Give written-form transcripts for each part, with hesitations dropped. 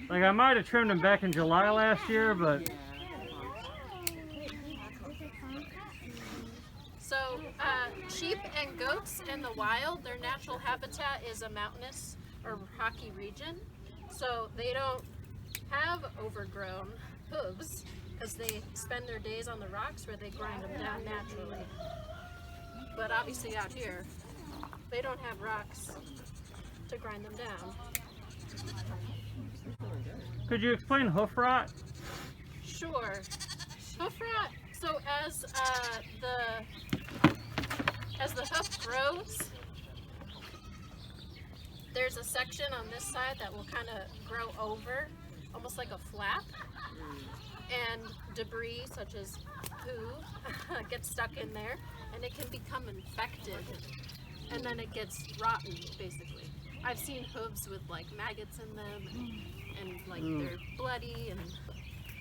Like I might have trimmed them back in July last year, but So sheep and goats in the wild, their natural habitat is a mountainous or rocky region. So they don't have overgrown hooves because they spend their days on the rocks where they grind them down naturally. But obviously out here, they don't have rocks to grind them down. could you explain hoof rot? Sure. Hoof rot. So as the hoof grows, there's a section on this side that will kind of grow over, almost like a flap, and debris such as poo gets stuck in there, and it can become infected, and then it gets rotten, basically. I've seen hooves with like maggots in them, and like they're bloody and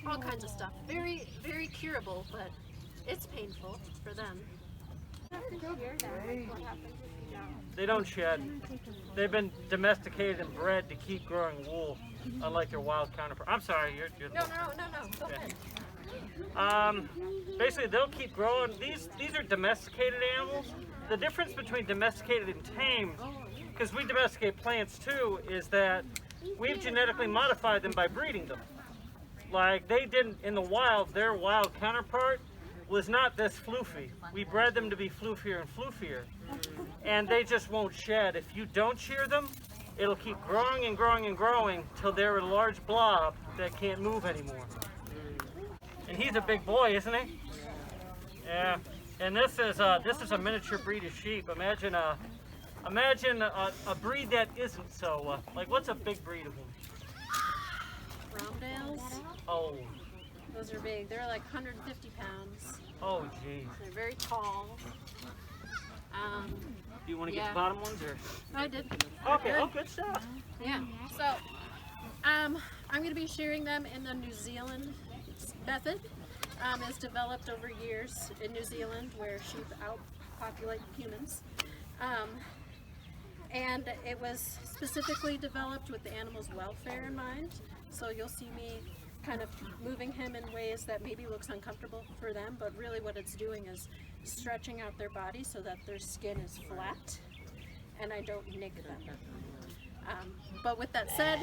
all kinds of stuff. Very, very curable, but it's painful for them. They don't shed. They've been domesticated and bred to keep growing wool, unlike their wild counterpart. I'm sorry, you're No. Go ahead. basically they'll keep growing. These are domesticated animals. The difference between domesticated and tamed, because we domesticate plants too, is that we've genetically modified them by breeding them. Like they didn't in the wild, their wild counterpart was not this floofy. We bred them to be floofier and floofier. And they just won't shed. If you don't shear them, it'll keep growing and growing and growing till they're a large blob that can't move anymore. And he's a big boy, isn't he? Yeah. And this is a miniature breed of sheep. Imagine a breed that isn't so like what's a big breed of them? Browndales. Oh. Those are big. They're like 150 pounds. Oh, geez. They're very tall. Do you want to get the bottom ones or? I did. Okay. Oh, good stuff. Yeah. So, I'm going to be shearing them in the New Zealand method. It's developed over years in New Zealand, where sheep outpopulate humans. And it was specifically developed with the animal's welfare in mind. So you'll see me kind of moving him in ways that maybe looks uncomfortable for them, but really what it's doing is stretching out their body so that their skin is flat and I don't nick them. But with that said,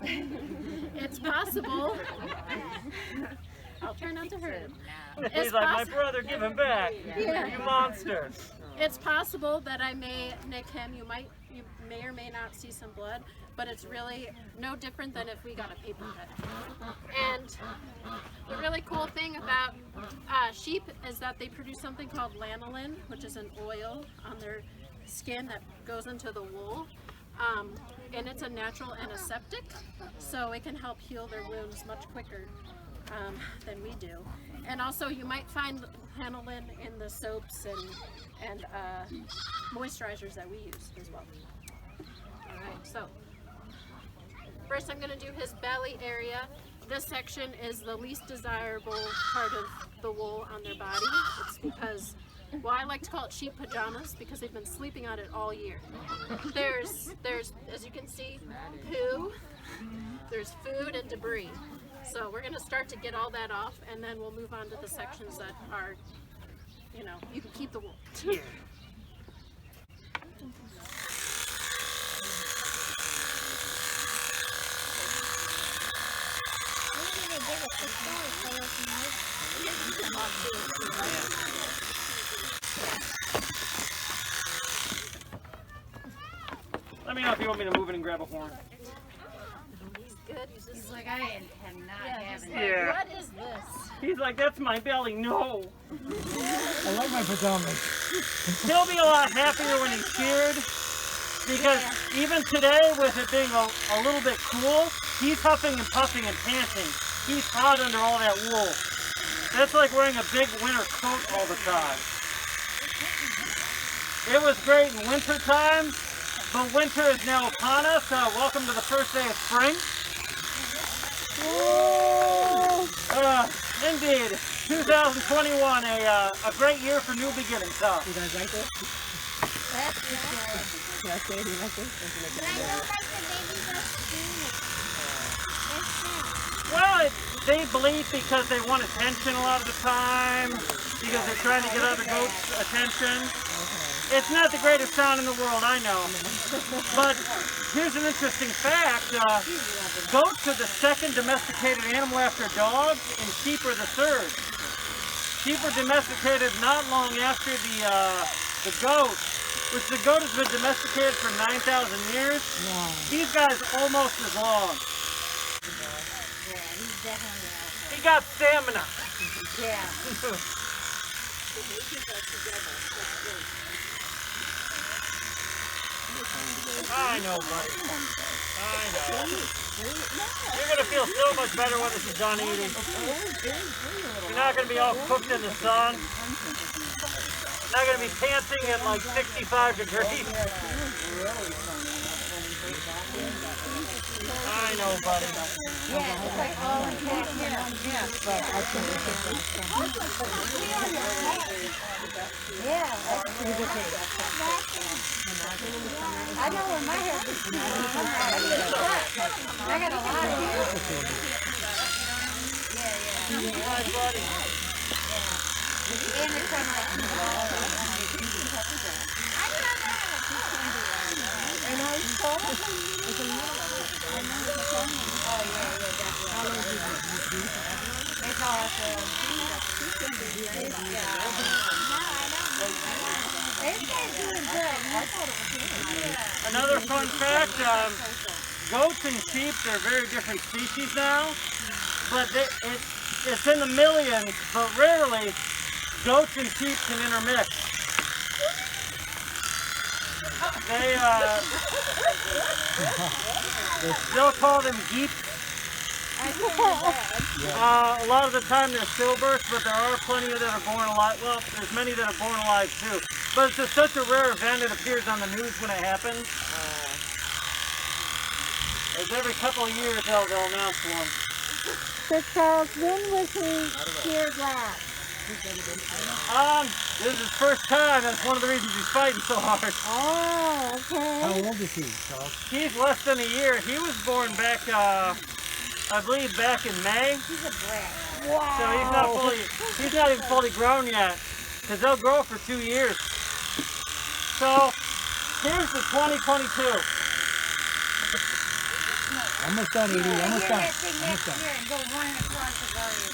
it's possible. I'll try not to hurt him. He's like, my brother, give him back. Yeah. You monster. It's possible that I may nick him. You may or may not see some blood, but it's really no different than if we got a paper cut. And the really cool thing about sheep is that they produce something called lanolin, which is an oil on their skin that goes into the wool. And it's a natural antiseptic, so it can help heal their wounds much quicker than we do. And also you might find lanolin in the soaps and moisturizers that we use as well. Alright, so first I'm going to do his belly area. This section is the least desirable part of the wool on their body. It's because, well, I like to call it sheep pajamas because they've been sleeping on it all year. There's as you can see, poo, there's food and debris. So we're going to start to get all that off, and then we'll move on to the sections that are, you know, you can keep the wool. Yeah. Let me know if you want me to move it and grab a horn. He's good. He's just Like, I am not having like, Yeah. what is this? He's like, that's my belly. No. I like my pajamas. He'll be a lot happier when he's sheared because even today, with it being a little bit cool, he's huffing and puffing and panting. He's hot under all that wool. That's like wearing a big winter coat all the time. It was great in winter time, but winter is now upon us. Welcome to the first day of spring. Indeed, 2021, a great year for new beginnings. Huh? You guys like this? That's good. Can I say you like this? But I don't like the baby they bleat because they want attention a lot of the time, because they're trying to get other goats' attention. It's not the greatest sound in the world, I know. But here's an interesting fact. Goats are the second domesticated animal after dogs, and sheep are the third. Sheep were domesticated not long after the goat, which the goat has been domesticated for 9,000 years. Wow. These guys almost as long. Yeah, he's definitely He got stamina. yeah. I know, buddy. I know. You're going to feel so much better when this is done eating. You're not going to be all cooked in the sun. Not going to be panting at like 65 degrees. I know, buddy. I know when my hair gets I got a lot of hair. Hi, buddy. And it's kind it's awesome. Another fun fact, goats and sheep, they're very different species now, but it's in the millions, but rarely goats and sheep can intermix. They still call them geep. A lot of the time they're stillbirths, but there are plenty that are born alive. Well, there's many that are born alive too. But it's just such a rare event, it appears on the news when it happens. It's every couple of years they'll announce one. So Charles, when was he sheared last? This is his first time, and it's one of the reasons he's fighting so hard. Oh, okay. How old is he, Charles? He's less than a year. He was born back, I believe, back in May. He's a brat. Wow. So he's not even fully grown yet, because they'll grow for 2 years. So here's the 2022. Almost done, Eedee. Almost done. Next year and go running across the garden.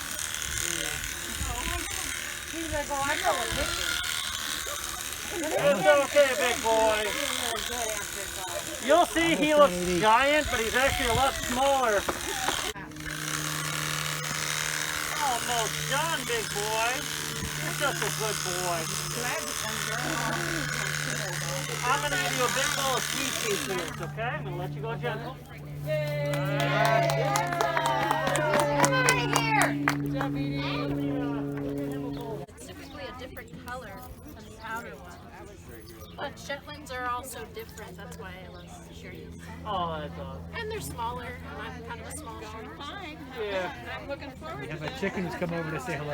He's like, oh, I know what this is. It's okay, big boy. You'll see he looks giant, but he's actually a lot smaller. Almost done, big boy. You're such a good boy. I'm going to give you a big bowl of sweet pieces, okay? I'm going to let you go gentle. It's typically a different color than the outer one. But Shetlands are also different. That's why I love shearing. Oh, that's awesome. And they're smaller, and I'm kind of a small shearer. Yeah. I'm looking forward We have a chicken who's come over to say hello.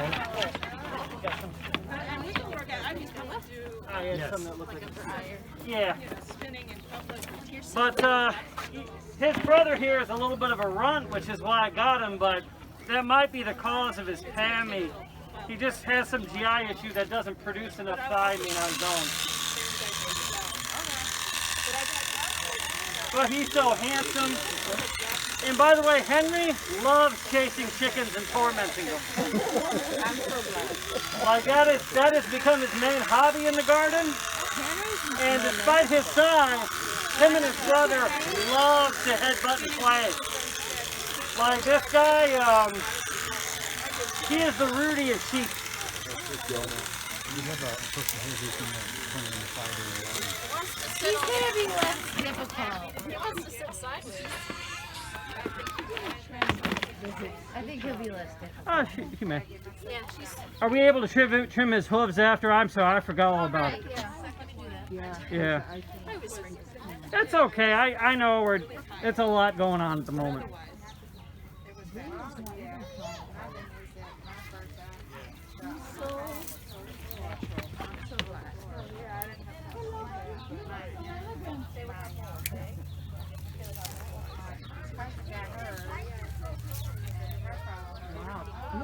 and we can work out. I mean, I had Yes. some that look like a dryer. yeah. Spinning in public. But his brother here is a little bit of a runt, which is why I got him, but that might be the cause of his PAMI. He just has some GI issue that doesn't produce enough thigh meat on his own. But he's so handsome. And by the way, Henry loves chasing chickens and tormenting them. Like that has become his main hobby in the garden. And despite his size, him and his brother love to headbutt and play. Like this guy, he is the Rudy of sheep. We have a person here who's going to turn in the fiber. He's going to be less difficult. He wants to sit sideways. I think he'll be less difficult. Oh, he may. Yeah, she's. Are we able to trim his hooves after? I'm sorry, I forgot all about Right, it. yeah. Let me do that. Yeah. I was ringing. That's okay. I know it's a lot going on at the moment.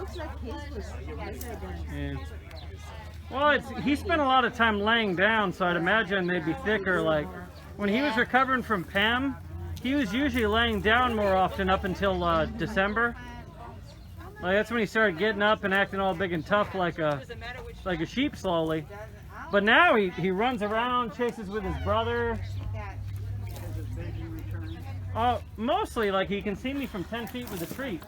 looks like his was bigger than. Yeah. Well, he spent a lot of time laying down, so I'd imagine they'd be thicker. Like when he was recovering from PEM, he was usually laying down more often up until December. Like that's when he started getting up and acting all big and tough like a sheep slowly. But now he runs around, chases with his brother. Mostly like he can see me from 10 feet with a treat.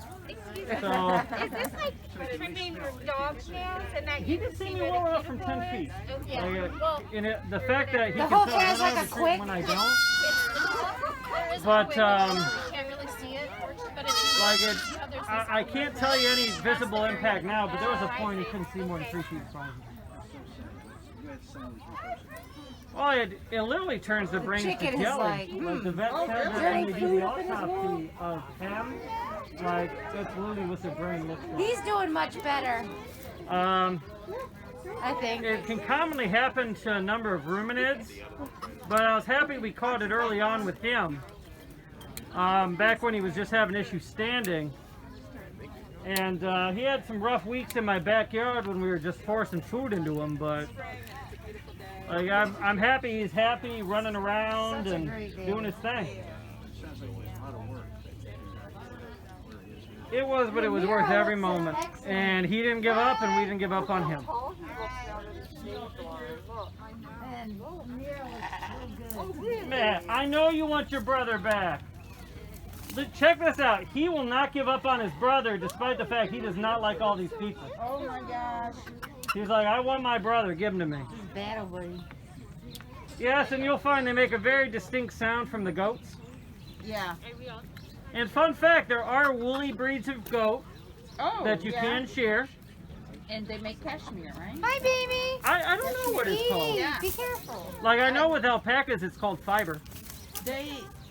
So Is this like trimming your dog's nails and that he can see me well enough from 10 feet. Yeah. Like, the fact that he The can whole tell thing's when I like a have a treat quick- when I don't. There is But, a way you can't really see it, but if you Like look, you know, there's this I can't tell you any visible impact now, but there was a point he couldn't see more than 3 feet from. Well, it literally turns the brain to chicken is jelly. like, The vet said that when they do the autopsy of him, like that's literally what the brain looks like. He's doing much better, I think. It can commonly happen to a number of ruminids, but I was happy we caught it early on with him. Back when he was just having issues standing. And he had some rough weeks in my backyard when we were just forcing food into him, but like I'm happy he's happy, running around and doing his thing. It was, but it was worth every moment. And he didn't give up, and we didn't give up on him. Man, I know you want your brother back. Check this out. He will not give up on his brother, despite the fact he does not like all these pizzas. Oh my gosh. He's like, I want my brother. Give him to me. He's battling. Yes, and you'll find they make a very distinct sound from the goats. Yeah. And fun fact, there are woolly breeds of goat Oh, that you can shear. And they make cashmere, right? Hi, baby. I don't know what it's called. Yeah. Be careful. Like I know with alpacas it's called fiber.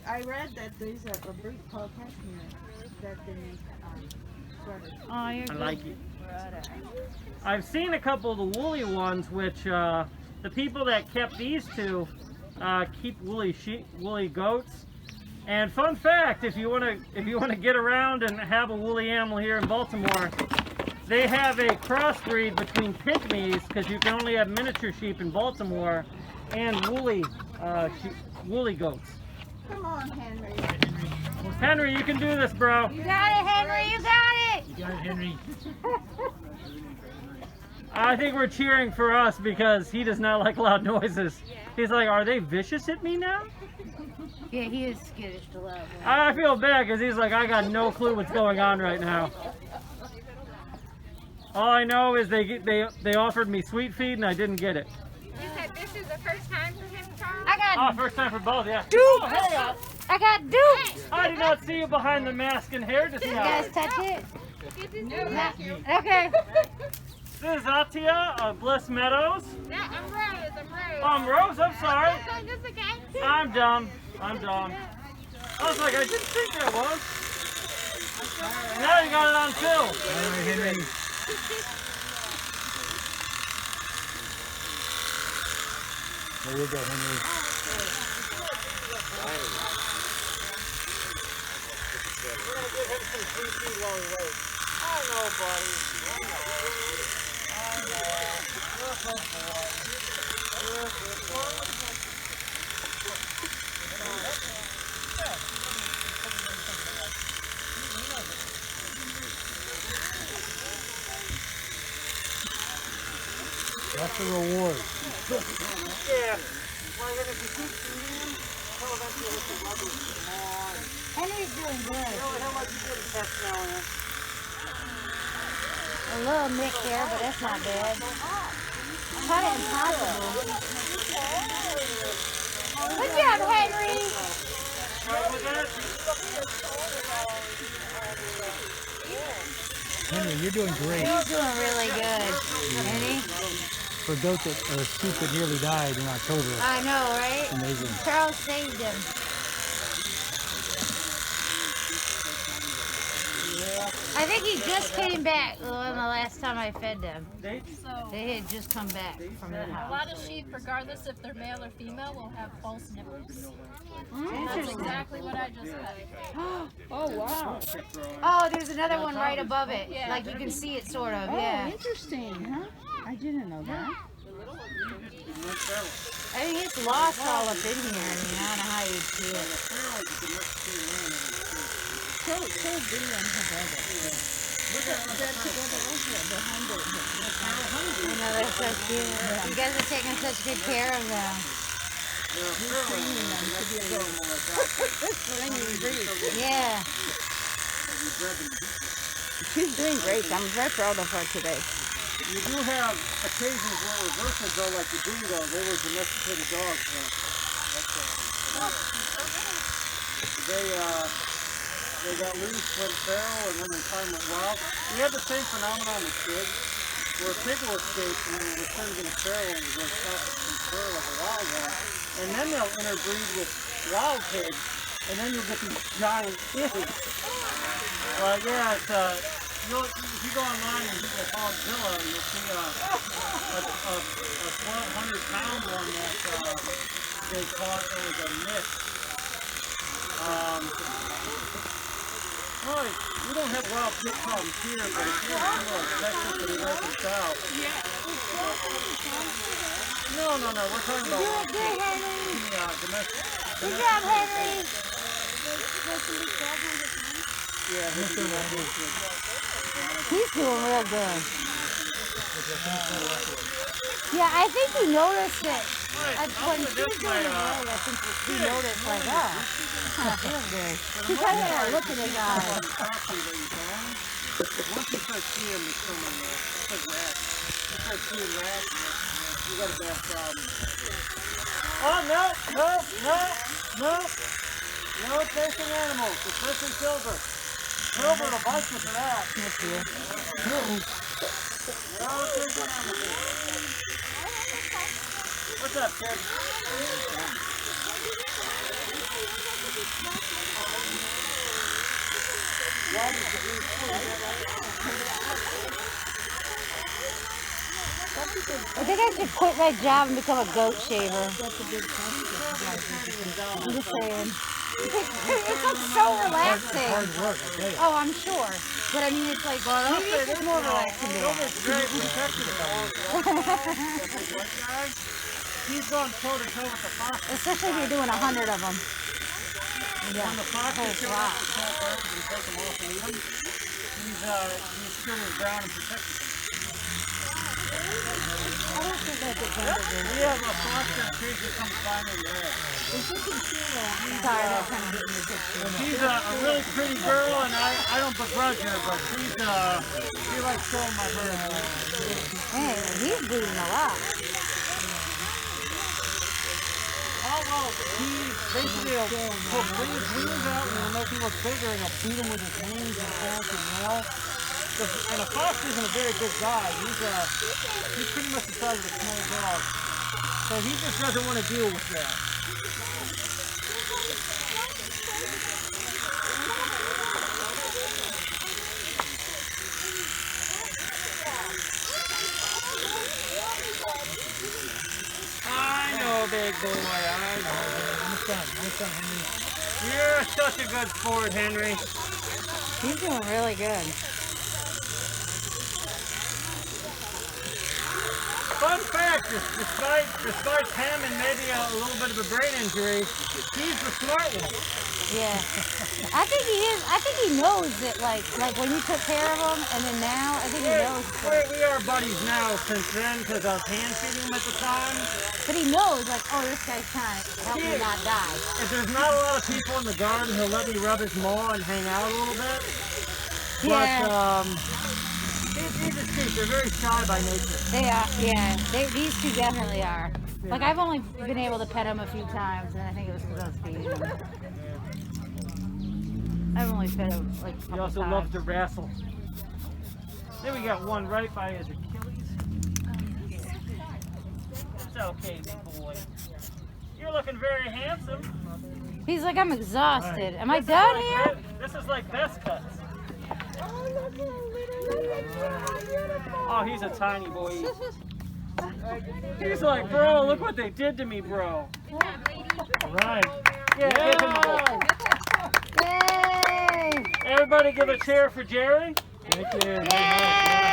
I read that there's a breed called cashmere that they make sweaters. Oh, you're I like it. I've seen a couple of the woolly ones, which the people that kept these two keep woolly goats. And fun fact, if you want to get around and have a woolly animal here in Baltimore, they have a crossbreed between pygmies, because you can only have miniature sheep in Baltimore, and woolly goats. Come on, Henry. Henry, you can do this, bro. You got it, Henry. You got it. You got it, Henry. I think we're cheering for us because he does not like loud noises. He's like, are they vicious at me now? Yeah, he is skittish to love. I feel bad because he's like, I got no clue what's going on right now. All I know is they offered me sweet feed and I didn't get it. You said this is the first time for him, Charles? I got Oh, first time for both, yeah. duped. Oh, hey, I got duped. I did not see you behind the mask and hair just You now. guys touch it? Get this over. Okay. This is Atia of Bliss Meadows. Yeah, I'm Rose. Rose, I'm sorry. That's okay. I'm dumb. I was like, I didn't think that was. Now you got it on film. All right, Henry. There you go, Henry. We're gonna give him some free food while we wait. I know, buddy. I know. You're a good boy. That's the reward. Yeah. Well, then if you keep feeding him, he'll eventually hit the level more. Henry's doing good. How much you get a test now in? A little nick there, but that's not bad. Kind of impossible. Good job, Henry. Right with that? Henry, you're doing great. You're doing really good. Henry? For a goat that, or a sheep that nearly died in October. I know, right? Amazing. Charles saved him. Yeah. I think he just came back the last time I fed them. So They had just come back from the a house. lot of sheep, regardless if they're male or female, will have false nipples. That's exactly what I just fed. Oh, wow. Oh, there's another one right above it. Like you can see it sort of. Oh, Yeah. interesting, huh? I didn't know that. I think it's lost all up in here. I mean, I don't know how you'd see it. So big on her brother. They're together also, the hundred. I know, they're so cute. You guys are taking such good care of them. Yeah. She's doing great. I'm very proud of her today. You do have occasions where reversals go, like the dingo. They were domesticated dogs. They got loose, went feral, and then in time went wild. We had the same phenomenon with pigs, where a pig will escape and then return to the feral and go south and feral like a wild one. And then they'll interbreed with wild pigs, and then you'll get these giant pigs. Yeah, it's if you go online and Google Hogzilla, you'll see a 1,200-pound one that they caught. It was a myth. We don't have wild pig problems here, but if you're in Texas or the American South. No. We're talking about domestic. Good job, Henry. Yeah, He's doing real good. Yeah, I think he noticed it. When she was doing it right, I think he noticed, like, oh, kind of feels good. He kind of looked at his eyes. Once you start seeing the criminal, it's like that. You start seeing that, you got a bad problem. Oh, no chasing animals, especially silver. Silver will bite you for that. No chasing animals. What's up, kid? I think I should quit my job and become a goat shaver. I'm just saying. It's like so relaxing. Oh, I'm sure. But I mean, it's like, maybe it's just more relaxing to He's going toe to toe with the fox. especially if you're doing 100 of them. Yeah. When the fox Oh, is showing wow. up to attack birds and take them off and eat them, he's still his ground and protecting them. I don't think I did that. We have a fox that occasionally comes by in the head. Sorry, that's kind of hitting the picture. She's a really pretty girl, and I don't begrudge her, but she likes showing my birds. Hey, he's bleeding a lot. He basically will bring his wings out and will make him look bigger, and he'll beat him with his wings and horns and nail. And a fox isn't a very big guy. He's pretty much the size of a small dog. So he just doesn't want to deal with that. I know, big boy. I know. Nice done, Henry. You're such a good sport, Henry. He's doing really good. Fun fact, despite him and maybe a little bit of a brain injury, he's the smart one. Yeah. I think he is. I think he knows that, like when you took care of him, and then now, I think he knows. We are buddies now since then, because I was hand feeding him at the time. But he knows, like, oh, this guy's trying to help me not die. If there's not a lot of people in the garden, he'll let me rub his maw and hang out a little bit. Yeah. But, he's a sheep. They're very shy by nature. They are, yeah. These two definitely are. Like, I've only been able to pet him a few times, and I think it was because I was feeding him. I've only fed him like a couple He also times. loves to wrestle. Then we got one right by his Achilles. It's okay, big boy. You're looking very handsome. He's like, I'm exhausted. Am I This is done like here? This is like best cuts. Oh, he's a tiny boy. He's like, bro, look what they did to me, bro. All right. Yeah, give him a ball. Yay! Everybody give a cheer for Jerry. Thank you. Yay!